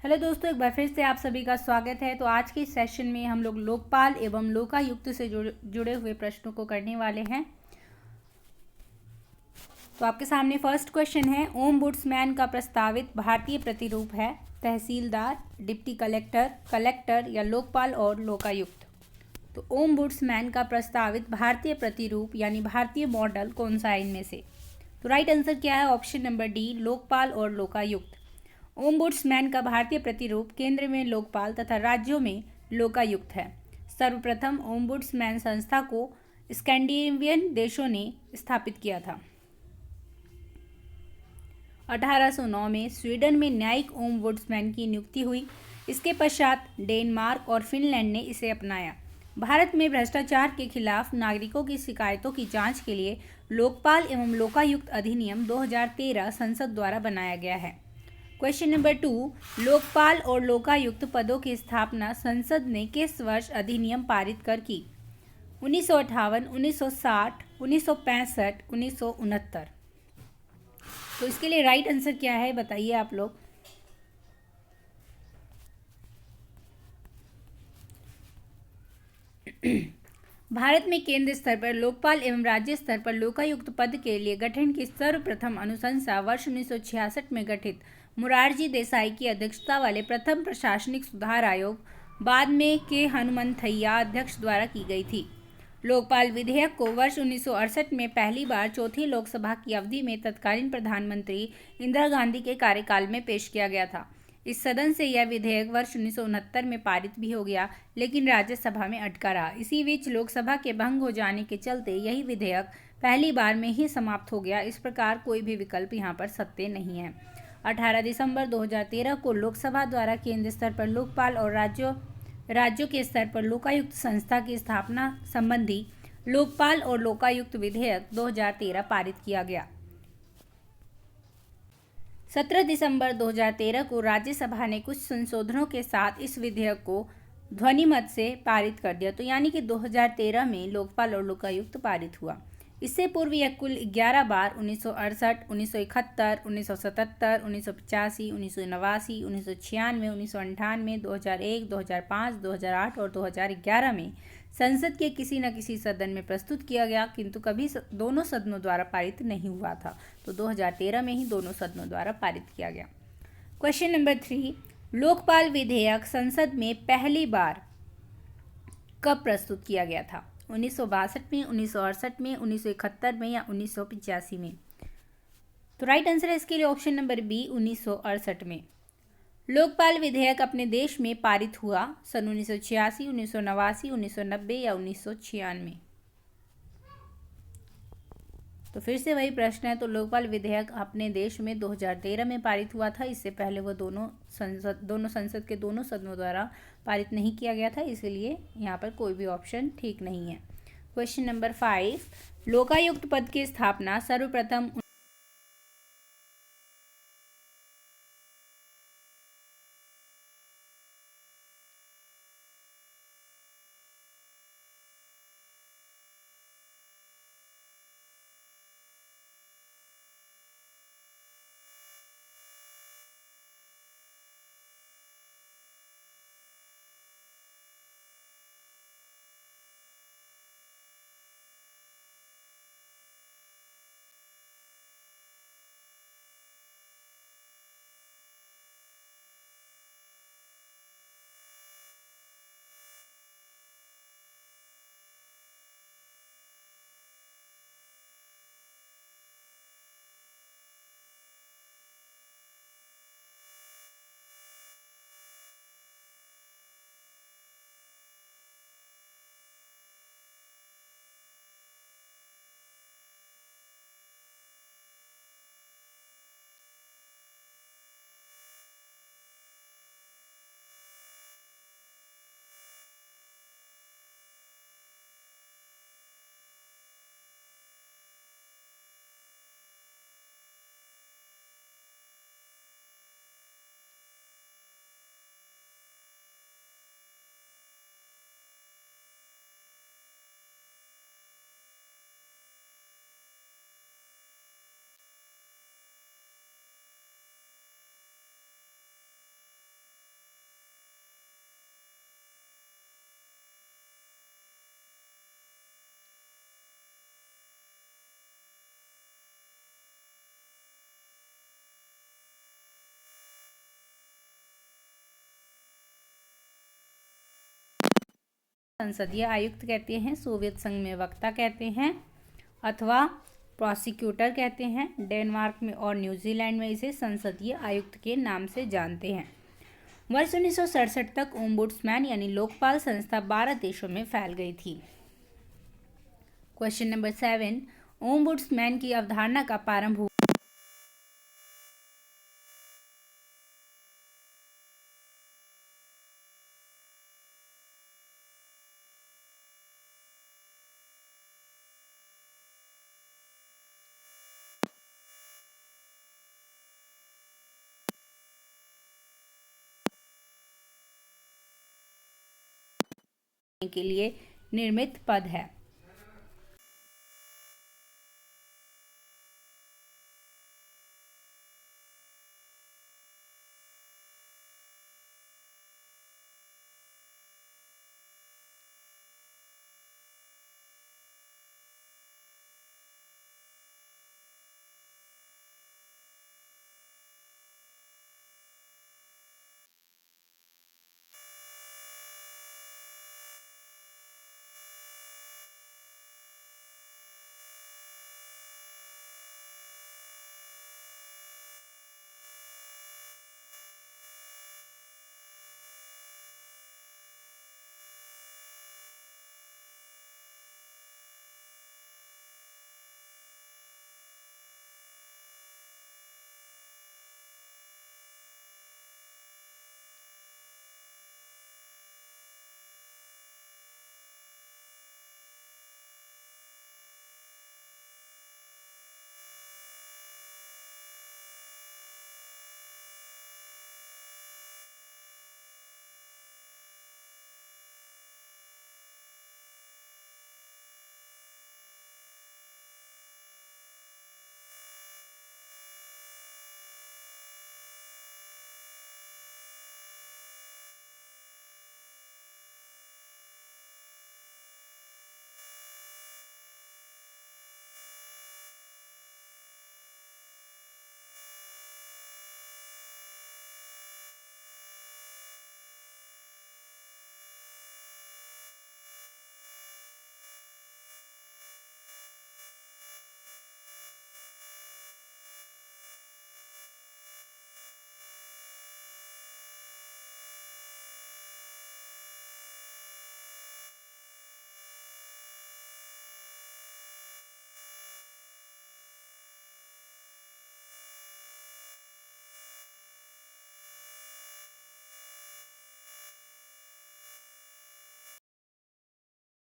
Hello दोस्तों, एक बार फिर से आप सभी का स्वागत है। तो आज के इस सेशन में हम लोग लोकपाल एवं लोकायुक्त से जुड़े हुए प्रश्नों को करने वाले हैं। तो आपके सामने फर्स्ट क्वेश्चन है, ओम्बुड्समैन का प्रस्तावित भारतीय प्रतिरूप है तहसीलदार, डिप्टी कलेक्टर, कलेक्टर या लोकपाल और लोकायुक्त। तो ओम्बुड्समैन का प्रस्तावित भारतीय प्रतिरूप यानी भारतीय मॉडल कौन सा है इनमें से? तो राइट आंसर क्या है? ऑप्शन नंबर डी, लोकपाल और लोकायुक्त। ओम्बुड्समैन का भारतीय प्रतिरूप केंद्र में लोकपाल तथा राज्यों में लोकायुक्त है। सर्वप्रथम ओम्बुड्समैन संस्था को स्कैंडिनेवियन देशों ने स्थापित किया था। 1809 में स्वीडन में न्यायिक ओम्बुड्समैन की नियुक्ति हुई। इसके पश्चात डेनमार्क और फिनलैंड ने इसे अपनाया। भारत में भ्रष्टाचार के खिलाफ नागरिकों की शिकायतों की जांच के लिए लोकपाल एवं लोकायुक्त अधिनियम 2013 संसद द्वारा बनाया गया है। क्वेश्चन नंबर 2, लोकपाल और लोकायुक्त पदों की स्थापना संसद ने किस वर्ष अधिनियम पारित कर की? 1958, 1960, 1965, 1969। तो इसके लिए राइट आंसर क्या है बताइए आप लोग। भारत में केंद्र स्तर पर लोकपाल एवं राज्य स्तर पर लोकायुक्त पद के लिए गठन की सर्वप्रथम अनुशंसा वर्ष 1966 में गठित मोरारजी देसाई की अध्यक्षता वाले प्रथम प्रशासनिक सुधार आयोग, बाद में के हनुमंथैया अध्यक्ष द्वारा की गई थी। लोकपाल विधेयक को वर्ष 1968 में पहली बार चौथी लोकसभा की अवधि में तत्कालीन प्रधानमंत्री इंदिरा गांधी के कार्यकाल में पेश किया गया था। इस सदन से यह विधेयक वर्ष 1969 में पारित भी हो गया, लेकिन राज्यसभा में अटका रहा। इसी बीच लोकसभा के भंग हो जाने के चलते यही विधेयक पहली बार में ही समाप्त हो गया। इस प्रकार कोई भी विकल्प यहाँ पर सत्य नहीं है। 18 दिसंबर 2013 को लोकसभा द्वारा केंद्र स्तर पर लोकपाल और राज्यों के स्तर पर लोकायुक्त संस्था की स्थापना संबंधी लोकपाल और लोकायुक्त विधेयक 2013 पारित किया गया। 17 दिसंबर 2013 को राज्यसभा ने कुछ संशोधनों के साथ इस विधेयक को ध्वनिमत से पारित कर दिया। तो यानी कि 2013 में लोकपाल और लोकायुक्त पारित हुआ। इससे पूर्व यह कुल 11 बार 1968, 1971, 1977, 1985, 1989, 1996, 1998, 2001, 2005, 2008 और 2011 में संसद के किसी न किसी सदन में प्रस्तुत किया गया, किंतु कभी दोनों सदनों द्वारा पारित नहीं हुआ था। तो 2013 में ही दोनों सदनों द्वारा पारित किया गया। क्वेश्चन नंबर 3, लोकपाल विधेयक संसद में पहली बार कब प्रस्तुत किया गया था? 1962 में, 1968 में, 1971 में या 1985 में? तो राइट आंसर है इसके लिए ऑप्शन नंबर बी, 1968 में। लोकपाल विधेयक अपने देश में पारित हुआ सन 1986, 1989, 1990 या 1996। तो फिर से वही प्रश्न है। तो लोकपाल विधेयक अपने देश में 2013 में पारित हुआ था। इससे पहले वो दोनों संसद के दोनों सदनों द्वारा पारित नहीं किया गया था, इसलिए यहाँ पर कोई भी ऑप्शन ठीक नहीं है। क्वेश्चन नंबर 5, लोकायुक्त पद की स्थापना सर्वप्रथम संसदीय आयुक्त कहते हैं, सोवियत संघ में वक्ता कहते हैं अथवा प्रोसिक्यूटर कहते हैं। डेनमार्क में और न्यूजीलैंड में इसे संसदीय आयुक्त के नाम से जानते हैं। वर्ष 1967 तक ओम्बुड्समैन यानी लोकपाल संस्था 12 देशों में फैल गई थी। क्वेश्चन नंबर 7, ओम्बुड्समैन की अवधारणा का प्रारंभ हुआ के लिए निर्मित पद है।